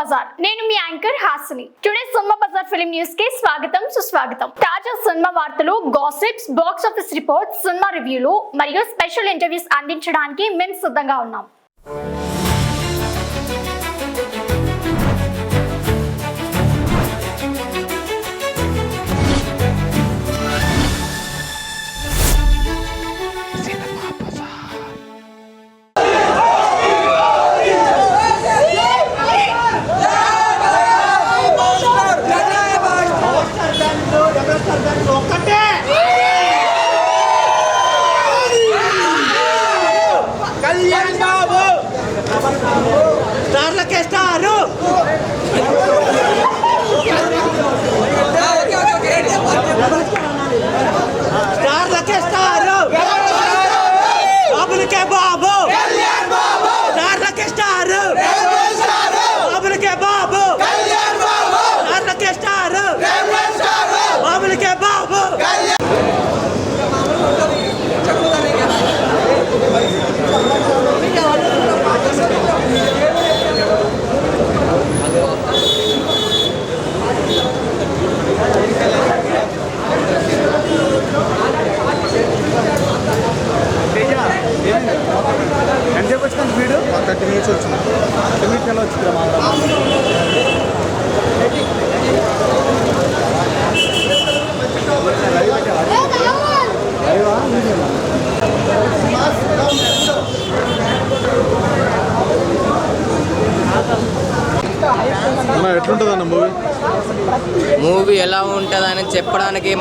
బజార్ నేను మీ anchor Hasini. Today cinema bazaar film news కి స్వాగతం సుస్వాగతం. తాజా సినిమా వార్తలు, gossips, box office reports, cinema రివ్యూలు మరియు స్పెషల్ ఇంటర్వ్యూస్ అందించడానికి మేము సిద్ధంగా ఉన్నాం. మూవీ ఎలా ఉంటుందని చెప్పడానికి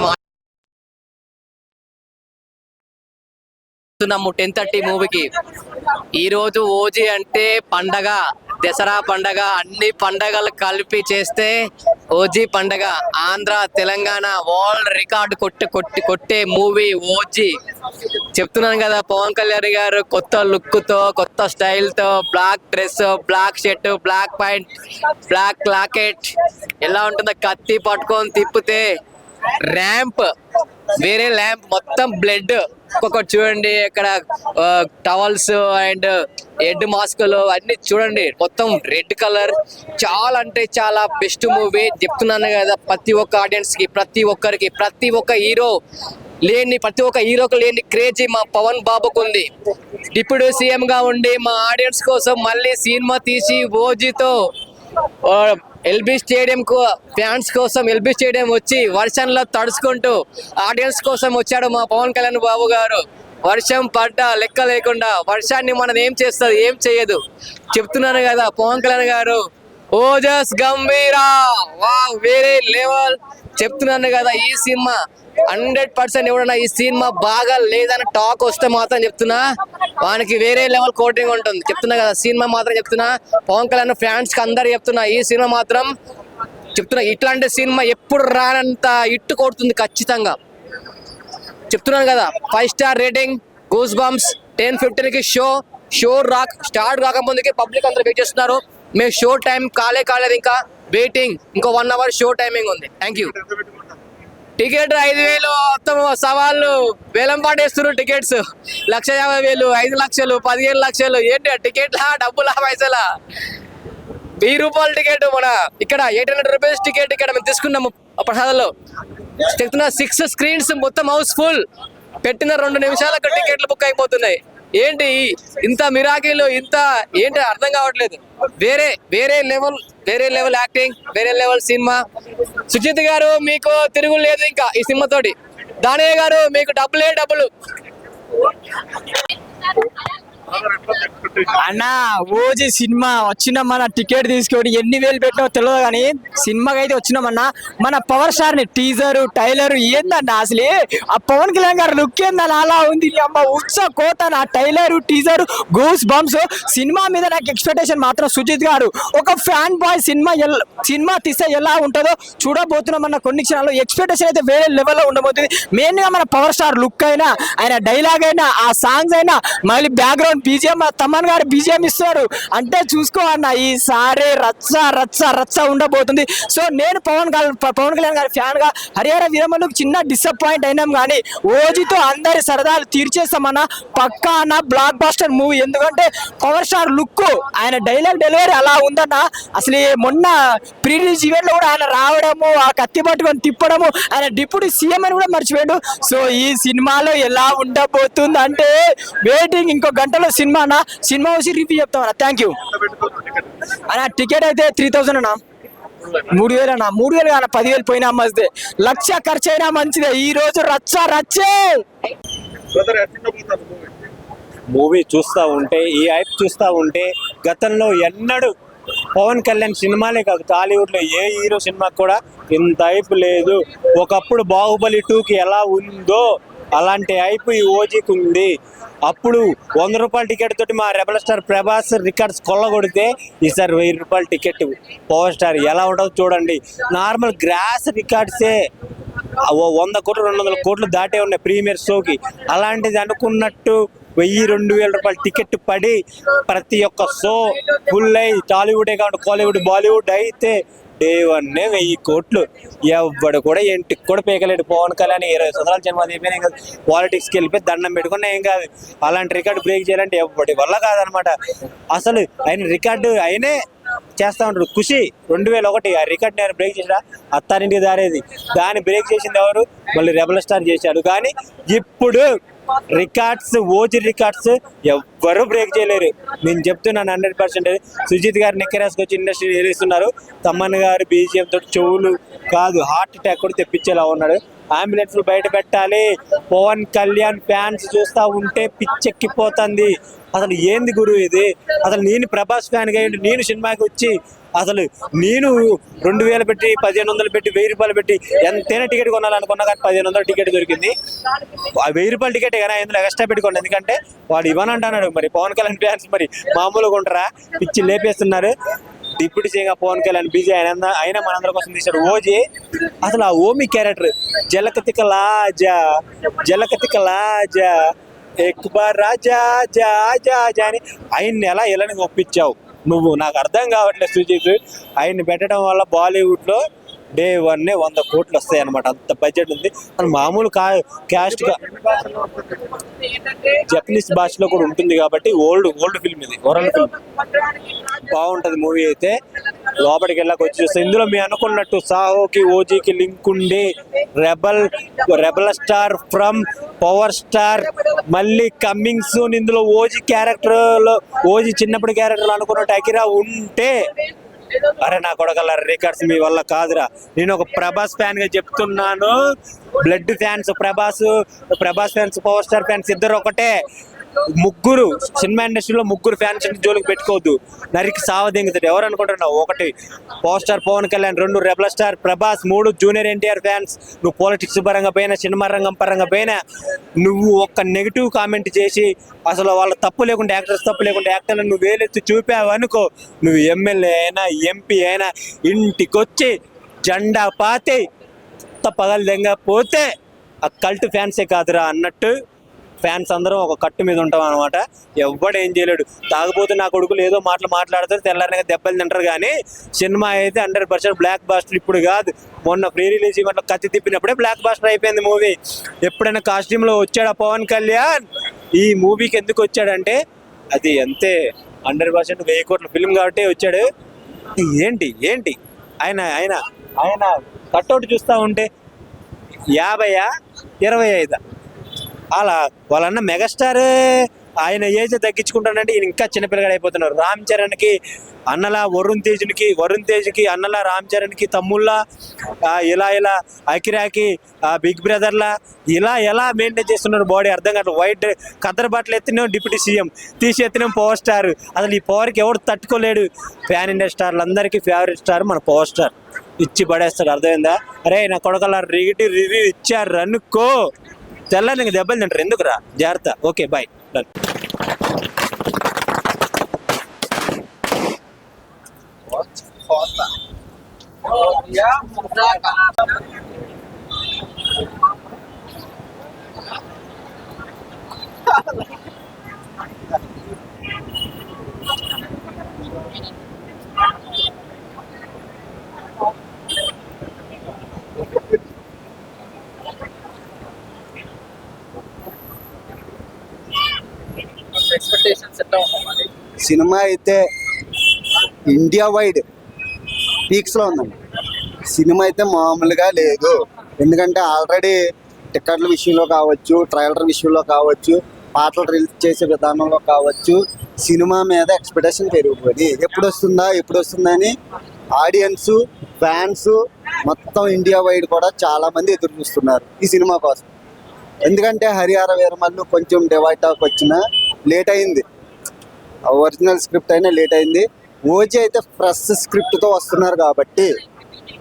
10:30 మూవీకి ఈరోజు ఓజీ అంటే పండగ, దసరా పండగ, అన్ని పండగలు కలిపి చేస్తే ఓజీ పండగ. ఆంధ్ర తెలంగాణ వరల్డ్ రికార్డు కొట్టే మూవీ ఓజీ. చెప్తున్నాను కదా, పవన్ కళ్యాణ్ గారు కొత్త లుక్తో, కొత్త స్టైల్తో, black dress, black shirt, black pant, black locket, ఎలా ఉంటుందో కత్తి పట్టుకొని తిప్పితే ర్యాంప్ వేరే ల్యాంప్ మొత్తం బ్లడ్. ఒక్కొక్కటి చూడండి, ఇక్కడ టవల్స్ అండ్ హెడ్ మాస్కులు అన్ని చూడండి, మొత్తం రెడ్ కలర్. చాలా అంటే చాలా బెస్ట్ మూవీ. చెప్తున్నాను కదా, ప్రతి ఒక్క ఆడియన్స్ కి, ప్రతి ఒక్కరికి, ప్రతి ఒక్క హీరోకి లేని క్రేజీ మా పవన్ బాబుకు ఉంది. డిప్యూటీ సీఎం గా ఉండి మా ఆడియన్స్ కోసం మళ్ళీ సినిమా తీసి ఓజీతో ఎల్బీ స్టేడియం ఫ్యాన్స్ కోసం ఎల్బీ స్టేడియం వచ్చి వర్షంలో తడుచుకుంటూ ఆడియన్స్ కోసం వచ్చాడు మా పవన్ కళ్యాణ్ బాబు గారు. వర్షం పడ్డా లెక్క లేకుండా, వర్షాన్ని మనం ఏం చేస్తుంది, ఏం చేయదు. చెప్తున్నాను కదా, పవన్ కళ్యాణ్ గారు ఓజస్ గంభీరా, వా వేరే లెవెల్. చెప్తున్నాను కదా, ఈ సినిమా 100% ఎవడన్నా ఈ సినిమా బాగా లేదని టాక్ వస్తే మాత్రం చెప్తున్నా, వానికి వేరే లెవెల్ కోటింగ్ ఉంటుంది. చెప్తున్నా కదా, సినిమా మాత్రం చెప్తున్నా, పవన్ కళ్యాణ్ ఫ్యాన్స్ కి అందరు చెప్తున్నా, ఈ సినిమా మాత్రం చెప్తున్నా, ఇట్లాంటి సినిమా ఎప్పుడు రానంత ఇట్టు కొడుతుంది ఖచ్చితంగా. చెప్తున్నాను కదా, 5 స్టార్ రేటింగ్, గూస్ బంప్స్. 10:15కి షో స్టార్ట్ కాకముందుకి పబ్లిక్ అందరూ వెయిట్ చేస్తున్నారు. మేము షో టైం కాలేదు, ఇంకా వెయిటింగ్. ఇంకో 1 అవర్ షో టైమింగ్ ఉంది. Thank you. టికెట్ 5,000 మొత్తం సవాళ్ళు వేలం పాటేస్తున్నారు. టికెట్స్ 1,50,000, 5 లక్షలు, 15 లక్షలు. ఏంటి టికెట్లా, డబ్బులా, పైసలా? 1000 రూపాయల టికెట్. మన ఇక్కడ 800 రూపీస్ టికెట్ ఇక్కడ మేము తీసుకున్నాము ప్రసాదంలో. చెప్తున్నా, 6 స్క్రీన్స్, మొత్తం హౌస్ ఫుల్. పెట్టిన 2 నిమిషాలకు టికెట్లు బుక్ అయిపోతున్నాయి. ఏంటి ఇంత మిరాకిల్, ఇంత ఏంటి అర్థం కావట్లేదు. వేరే లెవెల్ యాక్టింగ్, వేరే లెవెల్ సినిమా. సుజిత్ గారు మీకు తిరుగులేదు ఇంకా ఈ సినిమా తోటి. దానయ్య గారు మీకు డబ్బులు. అన్న ఓజీ సినిమా వచ్చినాం, మన టికెట్ తీసుకొని ఎన్ని వేలు పెట్టినా తెలియదు కానీ సినిమాకి అయితే వచ్చినామన్నా. మన పవర్ స్టార్ ని టీజర్ టైలర్ ఏందన్న, అసలు ఆ పవన్ కళ్యాణ్ గారు లుక్ ఏందని అలా ఉంది. అమ్మ ఉత్స కోత, నా టైలర్ టీజర్ గూస్ బంప్స్. సినిమా మీద నాకు ఎక్స్పెక్టేషన్ మాత్రం సుజిత్ గారు ఒక ఫ్యాన్ బాయ్ సినిమా తీస్తే ఎలా ఉంటుందో చూడబోతున్నాం అన్న. కొన్ని క్షణాలు ఎక్స్పెక్టేషన్ అయితే వేరే లెవెల్లో ఉండబోతుంది. మెయిన్ గా మన పవర్ స్టార్ లుక్ అయినా, ఆయన డైలాగ్ అయినా, ఆ సాంగ్స్ అయినా, మళ్ళీ బ్యాక్గ్రౌండ్ బ్యాక్గ్రౌండ్ బీజిఎం తమన్ గారు బీజిఎం ఇస్తారు అంటే చూసుకో అన్న ఈసారి రచ్చ రచ్చ రచ్చ ఉండబోతుంది. సో నేను పవన్ కళ్యాణ్ గారి ఫ్యాన్ గా హరిహర వీరమల్లుకు చిన్న డిసప్పాయింట్ అయినాం కానీ ఓజీతో అందరి సరదాలు తీర్చేస్తామన్న పక్కా అన్న బ్లాక్ బాస్టర్ మూవీ. ఎందుకంటే పవర్ స్టార్ లుక్ ఆయన డైలాగ్ డెలివరీ అలా ఉందన్న. అసలు మొన్న ప్రీ రిలీజ్ ఈవెంట్ లో కూడా ఆయన రావడము ఆ కత్తి పట్టుకొని తిప్పడము ఆయన డిప్యూటీ సీఎం అని కూడా మర్చిపోయాడు. సో ఈ సినిమాలో ఎలా ఉండబోతుంది అంటే వెయిటింగ్. ఇంకో గంటలో సినిమా వచ్చి రివ్యూ చెప్తామన్నా. థ్యాంక్ యూ అన్న. టికెట్ అయితే 3000 అన్న. 3000 అన్న. 3000 కాన 10,000 పోయినా మంచిదే, 1,00,000 ఖర్చు అయినా మంచిదే. ఈ రోజు రచ్చే. మూవీ చూస్తూ ఉంటే ఈ హైప్ చూస్తూ ఉంటే గతంలో ఎన్నడూ పవన్ కళ్యాణ్ సినిమాలే కాదు టాలీవుడ్ లో ఏ హీరో సినిమాకి కూడా ఇంత హైప్ లేదు. ఒకప్పుడు బాహుబలి 2కి ఎలా ఉందో అలాంటి హైప్ ఈ ఓజీకి ఉంది. అప్పుడు 100 రూపాయల టికెట్ తోటి మా రెబల్ స్టార్ ప్రభాస్ రికార్డ్స్ కొల్లగొడితే ఈసారి 1000 రూపాయల టికెట్ పవర్ స్టార్ ఎలా ఉండదు చూడండి. నార్మల్ గ్రాస్ రికార్డ్సే 100 కోట్లు 200 కోట్లు దాటే ఉన్నాయి ప్రీమియర్ షోకి. అలాంటిది అనుకున్నట్టు 1000-2000 రూపాయల టికెట్ పడి ప్రతి ఒక్క షో ఫుల్ అయ్యి టాలీవుడే కాదు కాలీవుడ్ బాలీవుడ్ అయితే డే 1 1000 కోట్లు. ఎవడు కూడా ఇంటికి కూడా పీకలేడు. పవన్ కళ్యాణ్ 20 సంవత్సరాల జన్మ అయిపోయినా ఏం కాదు, పాలిటిక్స్కి వెళ్ళిపోయి దండం పెట్టుకున్నా ఏం కాదు. అలాంటి రికార్డు బ్రేక్ చేయాలంటే ఎవరి వల్ల కాదనమాట. అసలు ఆయన రికార్డు ఆయనే చేస్తా ఉంటాడు. ఖుషి 2001 ఆ రికార్డ్ నేను బ్రేక్ చేసిన అత్తారింటికి దారేది దాన్ని బ్రేక్ చేసింది ఎవరు? మళ్ళీ రెబల్ స్టార్ చేశాడు. కానీ ఇప్పుడు రికార్డ్స్ ఓజీ రికార్డ్స్ ఎవ్వరూ బ్రేక్ చేయలేరు. నేను చెప్తున్నాను 100%. సుజిత్ గారు నిక్కరేసుకు వచ్చి ఇండస్ట్రీ ఏరిస్తున్నారు. తమ్మన్ గారు బీజిఎం తోటి చెవులు కాదు హార్ట్ అటాక్ కూడా తెప్పించేలా ఉన్నాడు. అంబులెన్స్ బయట పెట్టాలి. పవన్ కళ్యాణ్ ఫ్యాన్స్ చూస్తూ ఉంటే పిచ్చెక్కిపోతుంది. అసలు ఏంది గురు ఇది? అసలు నేను ప్రభాస్ ఫ్యాన్గా నేను సినిమాకి వచ్చి అసలు నేను 2000 పెట్టి 1500 పెట్టి 1000 రూపాయలు పెట్టి ఎంతైనా టికెట్ కొనాలనుకున్నా కానీ 1500 టికెట్ దొరికింది. 1000 రూపాయల టికెట్ కానీ ఇందులో ఎక్స్ట్రా పెట్టుకోండి. ఎందుకంటే వాడు ఇవ్వనంటున్నాడు. మరి పవన్ కళ్యాణ్ ఫ్యాన్స్ మరి మామూలుగా ఉంటారా? పిచ్చి లేపేస్తున్నారు. డిప్యూటీ సీఎంగా పవన్ కళ్యాణ్ బీజీ అయినా మనందరి కోసం తీశాడు ఓజీ. అసలు ఆ ఓమి క్యారెక్టర్ జలకతిక లాజా ఎక్ బార్ రాజా జా జా జా అని ఆయన్ని ఎలా ఎలాని ఒప్పించావు నువ్వు? నాకు అర్థం కావట్లేదు సుజిత్. ఆయన్ని పెట్టడం వల్ల బాలీవుడ్లో డే 1 100 కోట్లు వస్తాయి అనమాట. అంత బడ్జెట్ ఉంది. అది మామూలు క్యాస్ట్గా జపనీస్ భాషలో కూడా ఉంటుంది కాబట్టి ఓల్డ్ ఫిల్మ్ ఇది. వరల్డ్ ఫిల్మ్ బాగుంటుంది మూవీ అయితే. లోపలికి వెళ్ళాక వచ్చి చూస్తే ఇందులో మీ అనుకున్నట్టు సాహోకి ఓజీకి లింక్ ఉండి rebel star from power star మళ్ళీ కమ్మింగ్ సూన్. ఇందులో ఓజీ క్యారెక్టర్లో ఓజీ చిన్నప్పుడు క్యారెక్టర్లు అనుకున్నట్టు అకిరా ఉంటే అరే నా కొడగల రికార్డ్స్ మీ వల్ల కాదురా. నేను ఒక ప్రభాస్ ఫ్యాన్ గా చెప్తున్నాను. Blood fans Prabhas fans power star fans ఇద్దరు ఒకటే. ముగ్గురు సినిమా ఇండస్ట్రీలో ముగ్గురు ఫ్యాన్స్ జోలికి పెట్టుకోవద్దు, నరికి సావదెంగుతాడు. ఎవరు అనుకుంటున్నావు? 1 power star Pawan Kalyan, 2 rebel star Prabhas, 3 junior NTR fans. నువ్వు పాలిటిక్స్ పరంగా పోయినా సినిమా రంగం పరంగా పోయినా నువ్వు ఒక్క నెగిటివ్ కామెంట్ చేసి అసలు వాళ్ళ తప్పు లేకుండా యాక్టర్స్ తప్పు లేకుండా యాక్టర్లను నువ్వు వేలెత్తి చూపావు అనుకో, నువ్వు ఎమ్మెల్యే అయినా ఎంపీ అయినా ఇంటికొచ్చి జెండా పాతి పగలు దెంగపోతే ఆ కల్ట్ ఫ్యాన్సే కాదురా అన్నట్టు ఫ్యాన్స్ అందరం ఒక కట్టు మీద ఉంటాం అనమాట. ఎవ్వడు ఏం చేయలేడు. తాగపోతే నా కొడుకులు ఏదో మాట్లాడతారు, తెల్లారిగా దెబ్బలు తింటారు. కానీ సినిమా అయితే 100% బ్లాక్ బాస్టర్. ఇప్పుడు కాదు, మొన్న ప్రీ రిలీజ్ ఈవెంట్లో కత్తి తిప్పినప్పుడే బ్లాక్ బాస్టర్ అయిపోయింది మూవీ. ఎప్పుడైనా కాస్ట్యూమ్లో వచ్చాడా పవన్ కళ్యాణ్? ఈ మూవీకి ఎందుకు వచ్చాడంటే అది అంతే 100% 1000 కోట్ల ఫిల్మ్ కాబట్టి వచ్చాడు. ఏంటి ఆయన కట్అవుట్ చూస్తూ ఉంటే 50-25 అలా వాళ్ళన్న మెగాస్టార్ ఆయన ఏజ్ తగ్గించుకుంటానంటే ఈయన ఇంకా చిన్నపిల్లగాడు అయిపోతున్నారు. రామ్ చరణ్కి అన్నలా వరుణ్ తేజ్కి అన్నలా రామ్ చరణ్కి తమ్ముళ్ళ ఇలా అకిరాకి బిగ్ బ్రదర్లా ఎలా మెయింటైన్ చేస్తున్నారు బాడీ అర్థం కాదు. వైట్ కద్దరు బట్టలు ఎత్తినేం డిప్యూటీ సీఎం, తీసి ఎత్తినేం పవర్ స్టార్. అసలు ఈ పవర్కి ఎవరు తట్టుకోలేడు. ప్యాన్ ఇండియా స్టార్లు అందరికీ ఫేవరెట్ స్టార్ మన పవర్ స్టార్. ఇచ్చి పడేస్తాడు. అర్థమైందా? అరే నా కొడకల రివ్యూ ఇచ్చారు అనుకో, తెల్లారి నీకు దెబ్బలు తింటారు. ఎందుకురా? జాగ్రత్త. Okay bye. డన్. సినిమా అయితే ఇండియా వైడ్ పీక్స్లో ఉందండి. సినిమా అయితే మామూలుగా లేదు. ఎందుకంటే ఆల్రెడీ టికెట్ల విషయంలో కావచ్చు, ట్రైలర్ విషయంలో కావచ్చు, పాటలు రిలీజ్ చేసే విధానంలో కావచ్చు, సినిమా మీద ఎక్స్పెక్టేషన్ పెరిగిపోయి ఎప్పుడు వస్తుందా అని ఆడియన్స్, ఫ్యాన్స్ మొత్తం ఇండియా వైడ్ కూడా చాలామంది ఎదురు చూస్తున్నారు ఈ సినిమా కోసం. ఎందుకంటే హరిహర వీరమల్లు కొంచెం డివైడ్ టాక్ వచ్చినా లేట్ అయింది. ఒరిజినల్ స్క్రిప్ట్ అయినా లేట్ అయింది. ఓజీ అయితే ఫ్రెష్ స్క్రిప్ట్తో వస్తున్నారు కాబట్టి,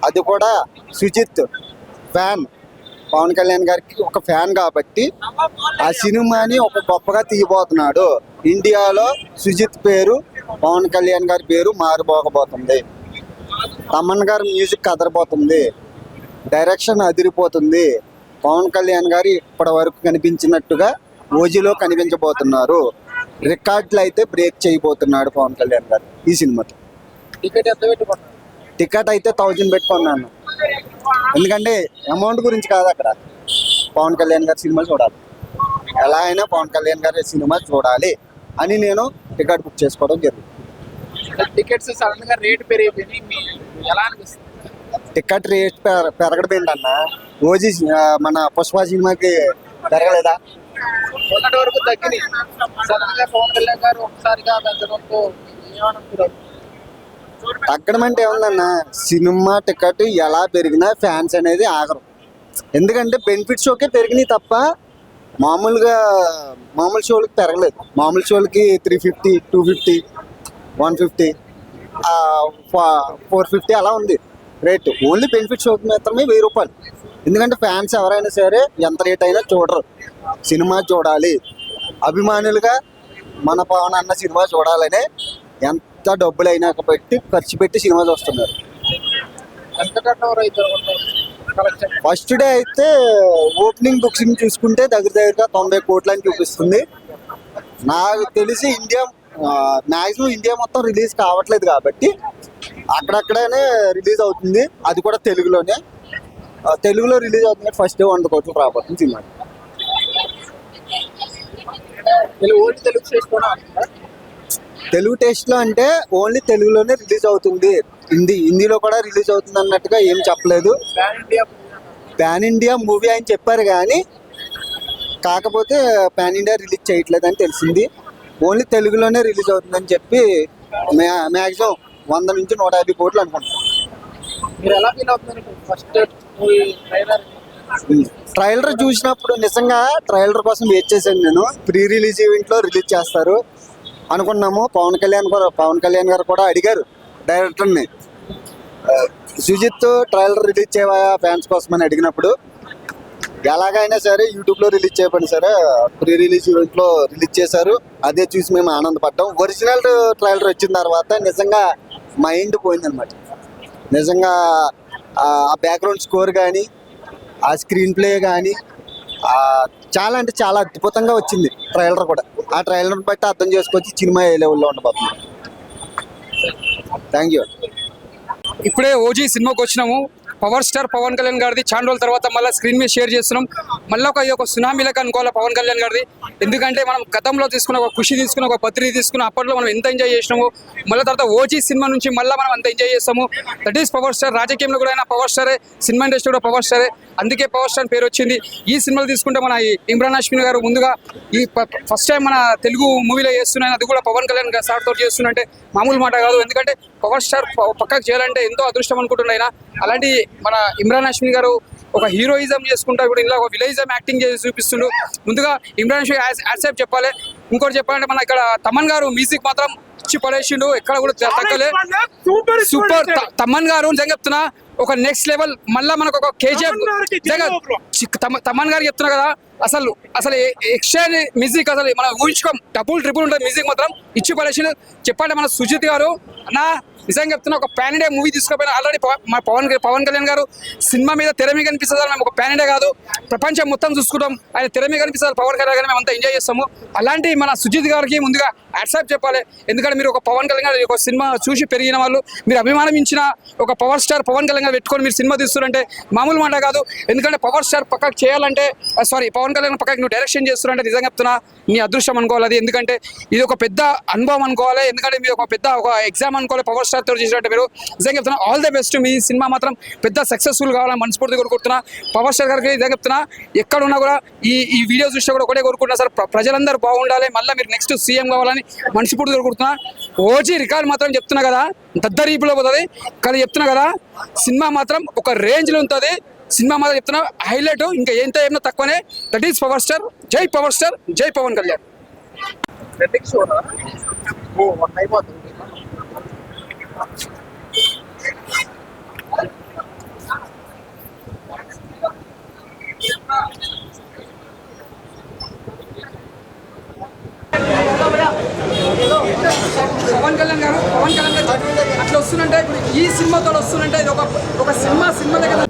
అది కూడా సుజిత్ ఫ్యాన్, పవన్ కళ్యాణ్ గారికి ఒక ఫ్యాన్ కాబట్టి ఆ సినిమాని ఒక గొప్పగా తీయబోతున్నాడు. ఇండియాలో సుజిత్ పేరు, పవన్ కళ్యాణ్ గారి పేరు మారిపోకపోతుంది. తమన్ గారి మ్యూజిక్ అదరిపోతుంది, డైరెక్షన్ అదిరిపోతుంది. పవన్ కళ్యాణ్ గారు ఇప్పటి వరకు కనిపించినట్టుగా ఓజీలో కనిపించబోతున్నారు. రికార్డులు అయితే బ్రేక్ చేయబోతున్నాడు పవన్ కళ్యాణ్ గారు ఈ సినిమాతో. టికెట్ అయితే 1000 పెట్టుకున్నాను. ఎందుకంటే అమౌంట్ గురించి కాదు, అక్కడ పవన్ కళ్యాణ్ గారి సినిమా చూడాలి. ఎలా అయినా పవన్ కళ్యాణ్ గారి సినిమా చూడాలి అని నేను టికెట్ బుక్ చేసుకోవడం జరిగింది. టికెట్స్ సడన్ గా రేట్ పెరిగిపోయి ఎలా అనిపిస్తుంది? టికెట్ రేట్ పెరగడం ఏంటన్నా, ఓజీ మన పుష్ప సినిమాకి పెరగలేదా? మొన్నటి వరకు తగ్గినాయి, సడన్ గా పవన్ కళ్యాణ్ గారు ఒకసారిగా తగ్గడంతో ఏమనుకుంటారు? తగ్గడం అంటే ఏముందన్న, సినిమా టికెట్ ఎలా పెరిగినా ఫ్యాన్స్ అనేది ఆగరు. ఎందుకంటే బెనిఫిట్ షోకే పెరిగినాయి తప్ప మామూలు షోలకి పెరగలేదు. మామూలు షోలకి 350, 250, 150, 450 అలా ఉంది రేటు. ఓన్లీ బెనిఫిట్ షోకి మాత్రమే 1000 రూపాయలు. ఎందుకంటే ఫ్యాన్స్ ఎవరైనా సరే ఎంత రేట్ అయినా చూడరు, సినిమా చూడాలి. అభిమానులుగా మన పవన్ అన్న సినిమా చూడాలనే ఎంత డబ్బులైనా ఖర్చు పెట్టి సినిమా చూస్తున్నారు. ఎంత టర్నోవర్ అయితే ఫస్ట్ డే అయితే ఓపెనింగ్ బుకింగ్ చూసుకుంటే దగ్గరగా 90 కోట్లు అని చూపిస్తుంది. నాకు తెలిసి మ్యాక్సిమం ఇండియా మొత్తం రిలీజ్ కావట్లేదు కాబట్టి అక్కడక్కడనే రిలీజ్ అవుతుంది. అది కూడా తెలుగులో రిలీజ్ అవుతుంది. ఫస్ట్ డే 100 కోట్లు రాబోతుంది సినిమా. తెలుగు చేసుకోవడం తెలుగు టేస్ట్లో అంటే ఓన్లీ తెలుగులోనే రిలీజ్ అవుతుంది, హిందీలో కూడా రిలీజ్ అవుతుంది అన్నట్టుగా ఏం చెప్పలేదు. పాన్ ఇండియా మూవీ అని చెప్పారు కానీ కాకపోతే పాన్ ఇండియా రిలీజ్ చేయట్లేదు అని తెలిసింది. ఓన్లీ తెలుగులోనే రిలీజ్ అవుతుందని చెప్పి మ్యాక్సిమం 100 నుంచి 150 కోట్లు అనుకుంటాం. మీరు ఎలా ఫీల్ అవుతున్నారు ఫస్ట్ మూవీ ట్రైలర్ చూసినప్పుడు? నిజంగా ట్రైలర్ కోసం వెయిట్ చేశాను నేను. ప్రీ రిలీజ్ ఈవెంట్లో రిలీజ్ చేస్తారు అనుకున్నాము. పవన్ కళ్యాణ్ గారు కూడా అడిగారు డైరెక్టర్ని, సుజిత్ ట్రైలర్ రిలీజ్ చేయవా ఫ్యాన్స్ కోసం అని అడిగినప్పుడు, ఎలాగైనా సరే యూట్యూబ్లో రిలీజ్ చేయబడి సరే ప్రీ రిలీజ్ ఈవెంట్లో రిలీజ్ చేశారు. అదే చూసి మేము ఆనందపడ్డాం. ఒరిజినల్ ట్రైలర్ వచ్చిన తర్వాత నిజంగా మైండ్ పోయిందనమాట. నిజంగా ఆ బ్యాక్గ్రౌండ్ స్కోర్ కానీ, ఆ స్క్రీన్ ప్లే కానీ చాలా అంటే చాలా అద్భుతంగా వచ్చింది ట్రైలర్ కూడా. ఆ ట్రైలర్ బట్టి అర్థం చేసుకోవచ్చు సినిమా ఏ లెవెల్లో ఉండబోతుంది. Thank you. ఇప్పుడే ఓజీ సినిమాకి వచ్చినాము. పవర్ స్టార్ పవన్ కళ్యాణ్ గారిది చాలా రోజుల తర్వాత మళ్ళీ స్క్రీన్ మీద షేర్ చేస్తున్నాం. మళ్ళీ ఒక సునామీ లెక్క అనుకోవాలి పవన్ కళ్యాణ్ గారిది. ఎందుకంటే మనం గతంలో తీసుకున్న ఒక ఖుషి తీసుకున్న ఒక బద్రీ తీసుకున్న అప్పట్లో మనం ఎంత ఎంజాయ్ చేసినాము, మళ్ళీ తర్వాత ఓజీ సినిమా నుంచి మళ్ళీ మనం అంత ఎంజాయ్ చేస్తాము. That is power star. రాజకీయంలో కూడా అయినా పవర్ స్టారే, సినిమా ఇండస్ట్రీ కూడా పవర్ స్టారే, అందుకే పవర్ స్టార్ పేరు వచ్చింది. ఈ సినిమాలు తీసుకుంటే మన ఇమ్రాన్ హాష్మి గారు ముందుగా ఈ ఫస్ట్ టైం మన తెలుగు మూవీలో చేస్తున్నాయి, అది కూడా పవన్ కళ్యాణ్ గారు సార్తో చేస్తున్నంటే మామూలు మాట కాదు. ఎందుకంటే పవర్ స్టార్ పక్కకు చేయాలంటే ఎంతో అదృష్టం అనుకుంటున్నాయి ఆయన. అలాంటి మన ఇమ్రాన్ హాష్మి గారు ఒక హీరోయిజం చేసుకుంటా ఇప్పుడు ఇలా ఒక విలేజం యాక్టింగ్ చేసి చూపిస్తుండు. ముందుగా ఇమ్రాన్ హాష్మి యాక్సెప్ట్ చెప్పాలి. ఇంకోటి చెప్పాలంటే మన ఇక్కడ తమన్ గారు మ్యూజిక్ మాత్రం ఇచ్చి పడేసిండు, ఎక్కడ కూడా తగ్గలే. సూపర్ తమన్ గారు నిజంగా చెప్తున్నా, ఒక నెక్స్ట్ లెవెల్. మళ్ళీ మనకు ఒక కేజీఎఫ్ తమన్ గారు చెప్తున్నా కదా, అసలు ఎక్స్ట్రా మ్యూజిక్ అసలు మనం ఊహించుకోం. డబుల్ ట్రిపుల్ ఉంటుంది మ్యూజిక్ మాత్రం ఇచ్చి పడేసిండు. చెప్పండి మన సుజిత్ గారు అన్న నిజంగా చెప్తున్నా, ఒక పాన్ ఇండియా మూవీ తీసుకోపోయినా ఆల్రెడీ మా పవన్ కళ్యాణ్ గారు సినిమా మీద తెర మీద కనిపిస్తుంది. మేము ఒక పాన్ ఇండియా కాదు, ప్రపంచం మొత్తం చూసుకుంటాం. ఆయన తెర మీద కనిపిస్తారు పవన్ కళ్యాణ్ గారు, మేము అంతా ఎంజాయ్ చేస్తాము. అలాంటి మన సుజిత్ గారికి ముందుగా యాక్సెప్ట్ చెప్పాలి. ఎందుకంటే మీరు ఒక పవన్ కళ్యాణ్ గారు ఒక సినిమా చూసి పెరిగిన వాళ్ళు, మీరు అభిమానించిన ఒక పవర్ స్టార్ పవన్ కళ్యాణ్ గారు పెట్టుకొని మీరు సినిమా తీస్తున్నారంటే మామూలు మాట కాదు. ఎందుకంటే పవర్ స్టార్ పక్కకు చేయాలంటే పవన్ కళ్యాణ్ పక్కకి నువ్వు డైరెక్షన్ చేస్తున్నారంటే నిజంగా చెప్తున్నా నీ అదృష్టం అనుకోవాలి. అది ఎందుకంటే ఇది ఒక పెద్ద అనుభవం అనుకోవాలి. ఎందుకంటే మీరు ఒక పెద్ద ఒక ఎగ్జామ్ అనుకోవాలి పవర్ స్టార్ తో చేసినట్టు. మీరు నిజంగా చెప్తున్నా all the best. Me cinema మాత్రం పెద్ద సక్సెస్ఫుల్ కావాలని మనస్ఫూర్తిగా కోరుకుంటున్నా. పవర్ స్టార్ గారికి నిజంగా చెప్తున్నా, ఎక్కడ ఉన్నా కూడా ఈ వీడియో చూస్తే కూడా ఒకటే కోరుకుంటున్నా సార్, ప్రజలందరూ బాగుండాలి, మళ్ళీ మీరు నెక్స్ట్ సీఎం కావాలని మనస్ఫూర్తిగా కోరుకుంటున్నా. ఓజీ రికార్డ్ మాత్రం చెప్తున్నా కదా దద్దరీపులో పోతుంది, కానీ చెప్తున్నా కదా సినిమా మాత్రం ఒక రేంజ్ లో ఉంటుంది. సినిమా మాత్రం చెప్తున్నా హైలైట్, ఇంకా ఎంత ఏమో తక్కువనే. That is power star. జై పవర్ స్టార్, జై పవన్ కళ్యాణ్. పవన్ కళ్యాణ్ గారు అట్లా వస్తుందంటే ఇప్పుడు ఈ సినిమాతో వస్తుందంటే ఇది ఒక సినిమా దగ్గర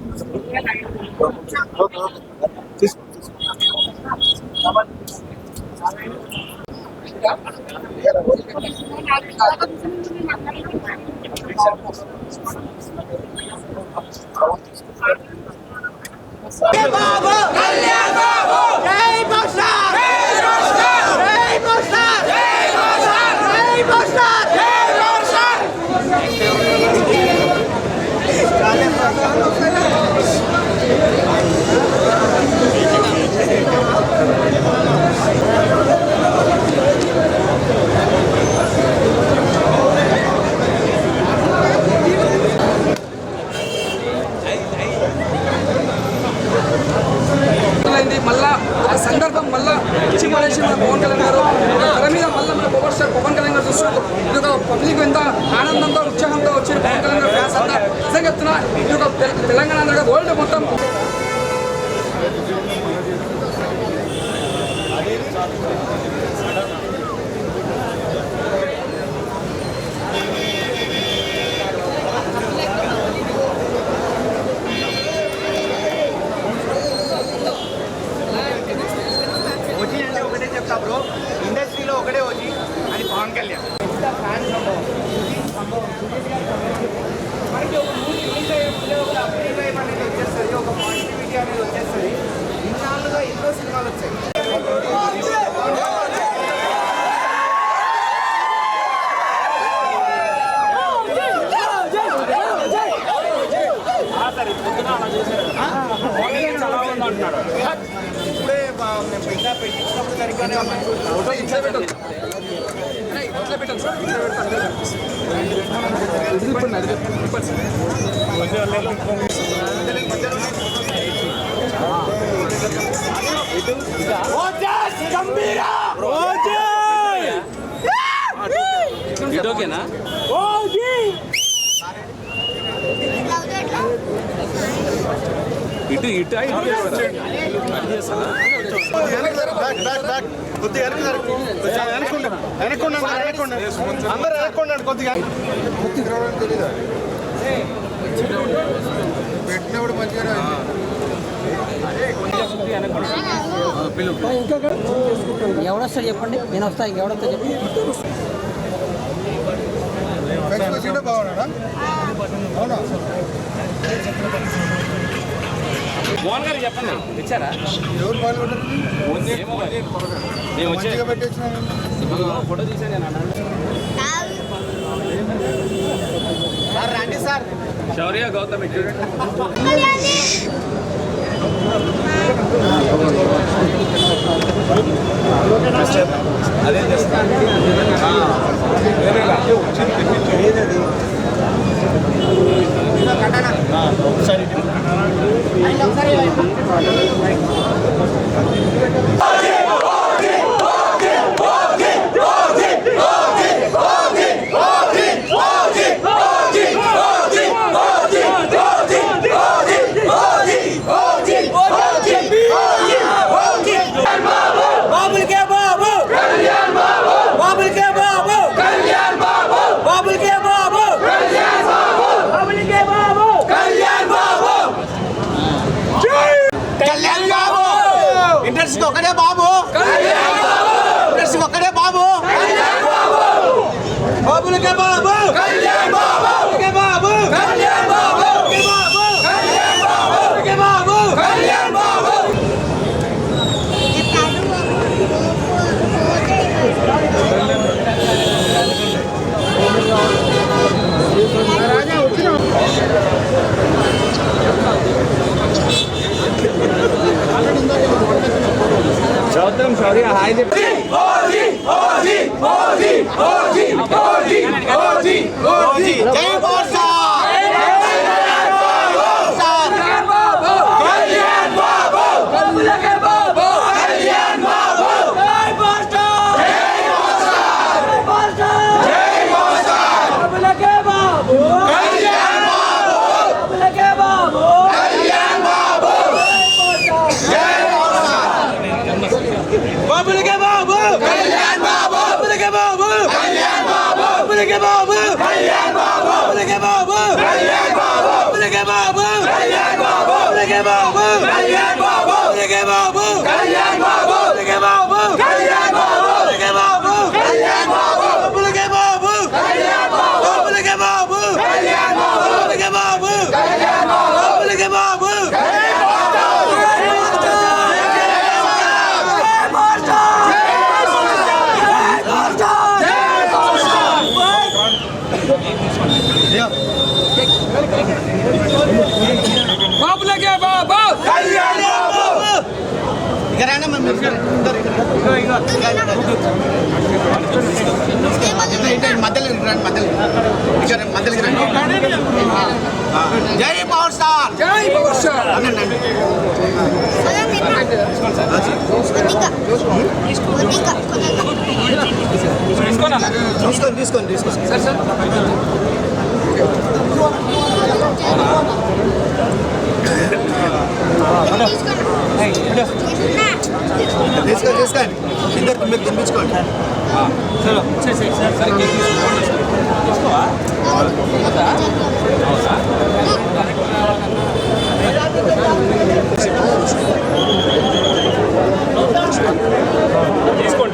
మళ్ళా ఒక సందర్భం మళ్ళా చివరేసి మన పవన్ కళ్యాణ్ గారు తెర మీద మళ్ళీ మన పవర్ స్టార్ పవన్ కళ్యాణ్ గారు చూస్తున్నారు. ఇది ఒక పబ్లిక్ ఎంత ఆనందంతో ఉత్సాహంతో వచ్చిన పవన్ కళ్యాణ్ గారు ఫ్యాన్స్ అంతా నిజంగా చెప్తున్నా, ఇది ఒక తెలంగాణ అందరూ వరల్డ్ మొత్తం ఇండస్ట్రీలో ఒకటే ఓజీ అని పవన్ కళ్యాణ్. మనకి ఒక మూవీ రిలీజ్ అయ్యే ముందే ఒక అప్డేట్ అనేది వచ్చేస్తుంది, ఒక పాజిటివిటీ అనేది వచ్చేస్తుంది. ఇన్నాళ్ళుగా ఎన్నో సినిమాలు వచ్చాయి. ఇప్పుడే మేము పెట్టించినప్పుడు సరిగ్గానే ఇదోకేనా ఇటు అందరూ వెనక్కుండండి కొద్దిగా. పెట్టినప్పుడు మంచిగా ఎవడొస్తాడు చెప్పండి, నేను వస్తా. ఇంకెవడొస్తా చెప్పండి. బాగున్నాడా? అవునా? మోహన్ గారు చెప్పండి, తెచ్చారా? ఎవరు పాల్గొంటారు? మంచిగా పెట్టేసిన ఫోటో తీసాను సార్. రండి సార్. శౌర్య గౌతమ్ అదే చేస్తాను. ఒకసారి బాబులకే బాబు జై పవర్ స్టార్, జై పవర్ స్టార్. తీసుకోండి సార్ సార్. తీసుకోండి ఇద్దరు మీరు తినిపించుకోండి.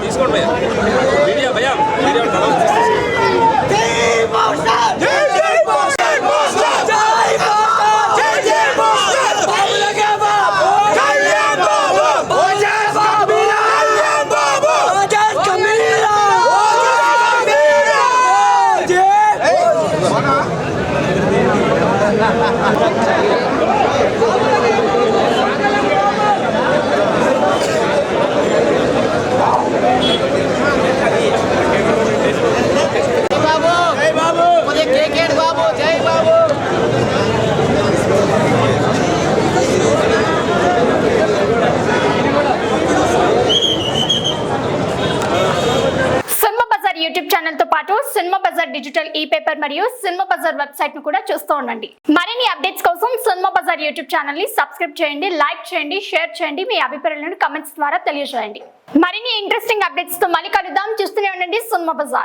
తీసుకోండి మీడియా భయ్యా యూట్యూబ్ ఛానల్ తో పాటు సినిమా బజార్ డిజిటల్ ఈ పేపర్ మరియు సినిమా బజార్ వెబ్సైట్ ను కూడా చూస్తూ ఉండండి. మరిన్ని అప్డేట్స్ కోసం సినిమా బజార్ యూట్యూబ్ ఛానల్ ని సబ్స్క్రైబ్ చేయండి, లైక్ చేయండి, షేర్ చేయండి, మీ అభిప్రాయాలను కమెంట్స్ ద్వారా తెలియజేయండి. మరిన్ని ఇంట్రెస్టింగ్ అప్డేట్స్ తో మళ్ళీ కలుద్దాం. చూస్తూనే ఉండండి సినిమా బజార్.